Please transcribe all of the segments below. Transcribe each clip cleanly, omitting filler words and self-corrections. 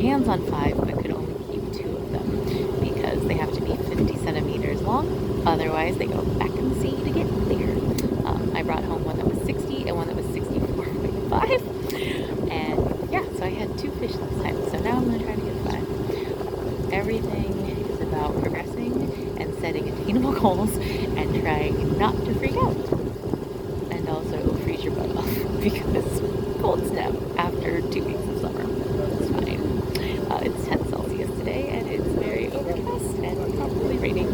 hands on 5, but could only keep 2 of them because they have to be 50 centimeters long. Otherwise, they go back in the sea to get bigger. I brought home one that was 60 and one that was 64.5. And yeah, so I had 2 fish this time. So now I'm going to try to get 5. Everything is about progressing and setting attainable goals and trying not to freak out. And also freeze your butt off because cold snap after 2 weeks of summer. It's fine. It's 10 Celsius today and it's very overcast and probably raining.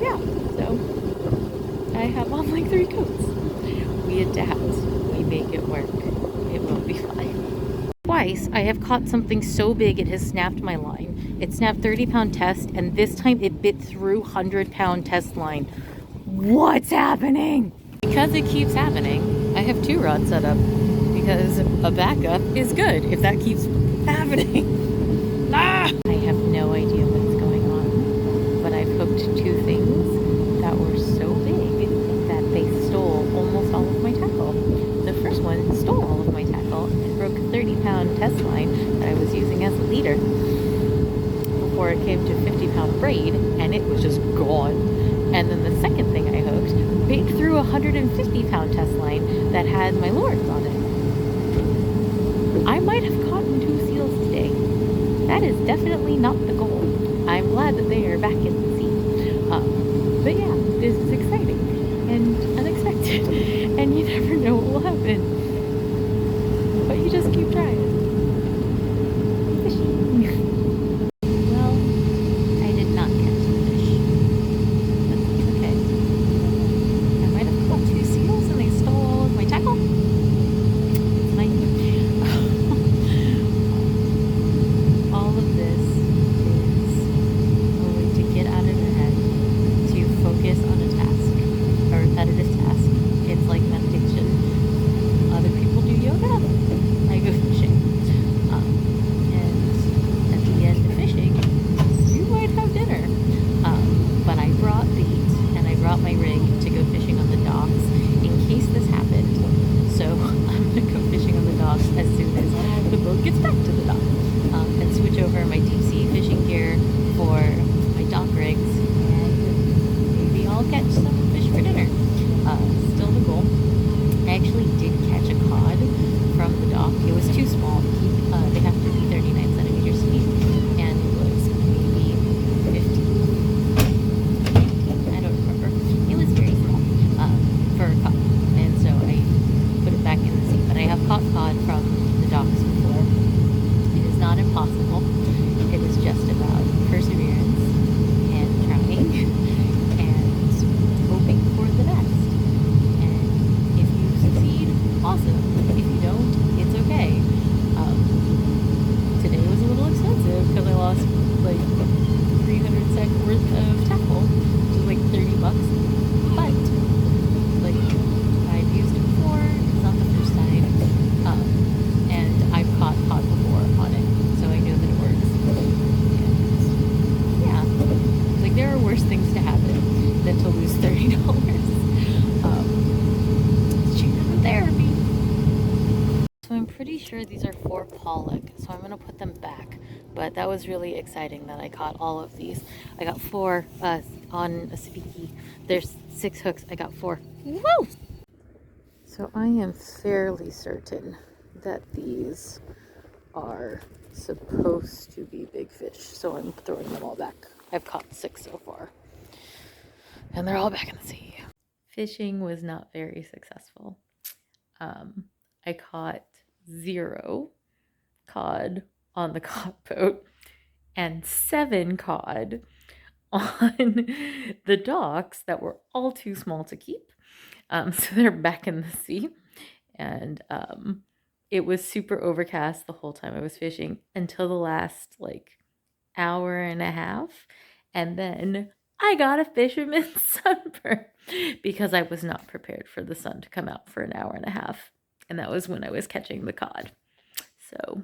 Yeah, so I have on like 3 coats. We adapt. We make it work. It will be fine. Twice I have caught something so big it has snapped my line. It snapped 30-pound test and this time it bit through 100-pound test line. What's happening? Because it keeps happening, I have 2 rods set up because a backup is good if that keeps happening. Ah! I have no idea what's going on, but I've hooked 2 things that were so big that they stole almost all of my tackle. The first one stole all of my tackle and broke a 30-pound test line that I was using as a leader before it came to 50-pound braid, and it was just gone. And then the second thing I hooked bit through a 150-pound test line that had my lures on it. I might have caught 2 seals today. That is definitely not the goal. I'm glad that they are back in the sea. But yeah, this is exciting and unexpected, and you never know what will happen. But you just keep trying. Fishing. Well, I did not catch the fish. But that's okay. I might have caught 2 seals and they stole all of my tackle. It's fine. All of this is a way to get out of your head, to focus on a task, a repetitive task. It's like meditation. Other people do yoga. I go fishing. And at the end of fishing, you might have dinner. But I brought bait and I brought my rig to go fishing on the docks in case this happened. So I'm going to go fishing on the docks as soon as the boat gets back to the dock. And switch over my deep sea fishing gear for my dock rigs, and maybe I'll catch some fish for dinner. Still the goal. I actually did catch a cod from the dock. It was too small to keep. They have to be 39 centimeters deep, and it was maybe 15. I don't remember. It was very small for a cod, and so I put it back in the sea. But I have caught cod from the docks before. Not impossible. It was just about perseverance and trying and hoping for the best. And if you succeed, awesome. If you don't, it's okay. Today was a little expensive because I lost like 300 sec worth of tackle, which is like $30. But like I've used it before. It's not the first time. And I've caught cod before on it. So I know that it works. And yeah, like there are worse things to happen than to lose $30. It's cheaper than therapy. So I'm pretty sure these are 4 pollock, so I'm gonna put them back. But that was really exciting that I caught all of these. I got 4 on a speaky. There's 6 hooks. I got 4. Woo! So I am fairly certain that these are supposed to be big fish, so I'm throwing them all back. I've caught 6 so far, and they're all back in the sea. Fishing was not very successful. I caught 0 cod on the cod boat and 7 cod on the docks that were all too small to keep. So they're back in the sea, and it was super overcast the whole time I was fishing until the last like hour and a half. And then I got a fisherman's sunburn because I was not prepared for the sun to come out for an hour and a half. And that was when I was catching the cod. So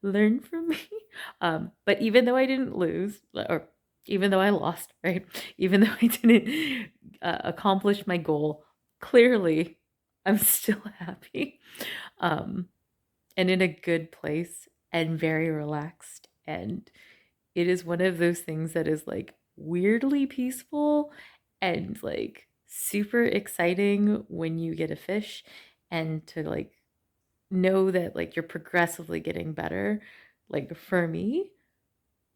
learn from me. But even though I didn't lose, or even though I lost, right? Even though I didn't accomplish my goal, clearly I'm still happy. and in a good place and very relaxed. And it is one of those things that is like weirdly peaceful and like super exciting when you get a fish, and to like know that like you're progressively getting better, like for me,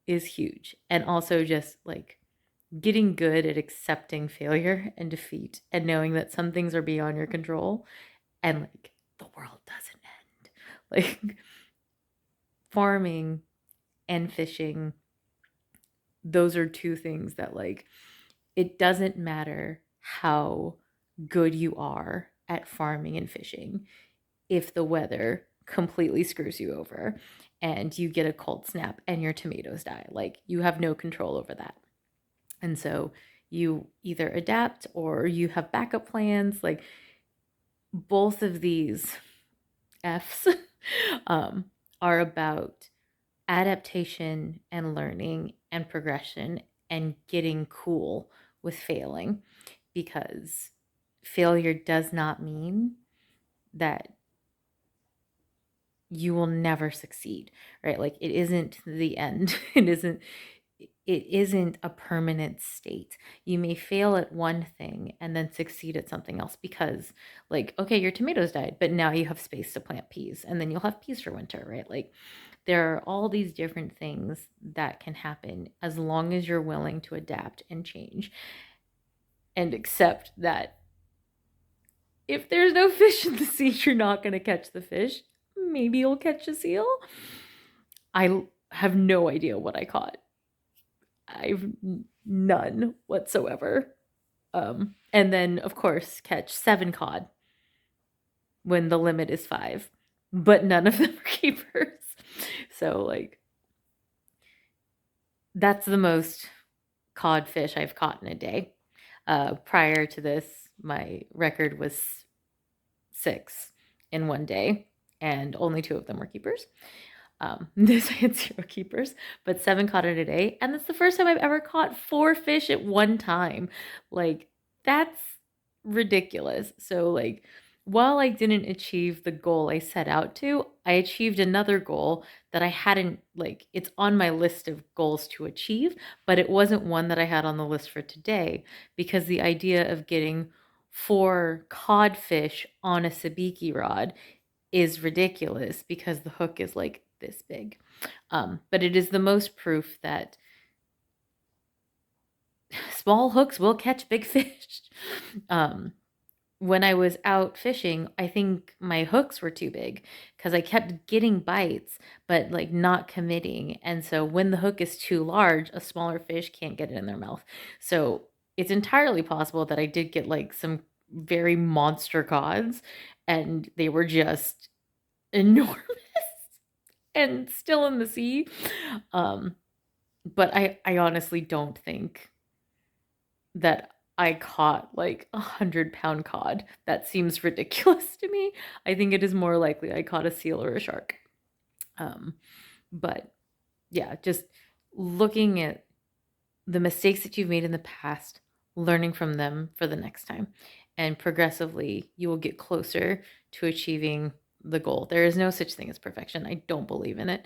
is huge. And also just like getting good at accepting failure and defeat and knowing that some things are beyond your control, and like the world doesn't end. Like farming and fishing, those are two things that like it doesn't matter how good you are at farming and fishing if the weather completely screws you over and you get a cold snap and your tomatoes die. Like you have no control over that. And so you either adapt or you have backup plans. Like both of these F's um, are about adaptation and learning and progression and getting cool with failing, because failure does not mean that you will never succeed, right? Like it isn't the end. It isn't a permanent state. You may fail at one thing and then succeed at something else because like okay, your tomatoes died, but now you have space to plant peas and then you'll have peas for winter, right? Like there are all these different things that can happen as long as you're willing to adapt and change and accept that if there's no fish in the sea, you're not going to catch the fish. Maybe you'll catch a seal. I have no idea what I caught. I've none whatsoever. And then, of course, catch 7 cod when the limit is 5, but none of them are keepers. So, like, that's the most cod fish I've caught in a day. Prior to this, my record was 6 in one day, and only 2 of them were keepers. This I had 0 keepers, but 7 caught in a day, and that's the first time I've ever caught 4 fish at one time. Like, that's ridiculous. So, like, while I didn't achieve the goal I set out to, I achieved another goal that I hadn't, like, it's on my list of goals to achieve, but it wasn't one that I had on the list for today, because the idea of getting 4 codfish on a sabiki rod is ridiculous because the hook is like this big. But it is the most proof that small hooks will catch big fish. When I was out fishing, I think my hooks were too big because I kept getting bites, but like not committing. And so when the hook is too large, a smaller fish can't get it in their mouth. So it's entirely possible that I did get like some very monster cods and they were just enormous and still in the sea. But I honestly don't think that I caught like 100-pound cod. That seems ridiculous to me. I think it is more likely I caught a seal or a shark. But yeah, just looking at the mistakes that you've made in the past, learning from them for the next time, and progressively you will get closer to achieving the goal. There is no such thing as perfection. I don't believe in it,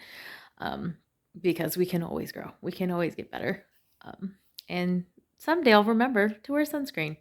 because we can always grow. We can always get better. And someday I'll remember to wear sunscreen.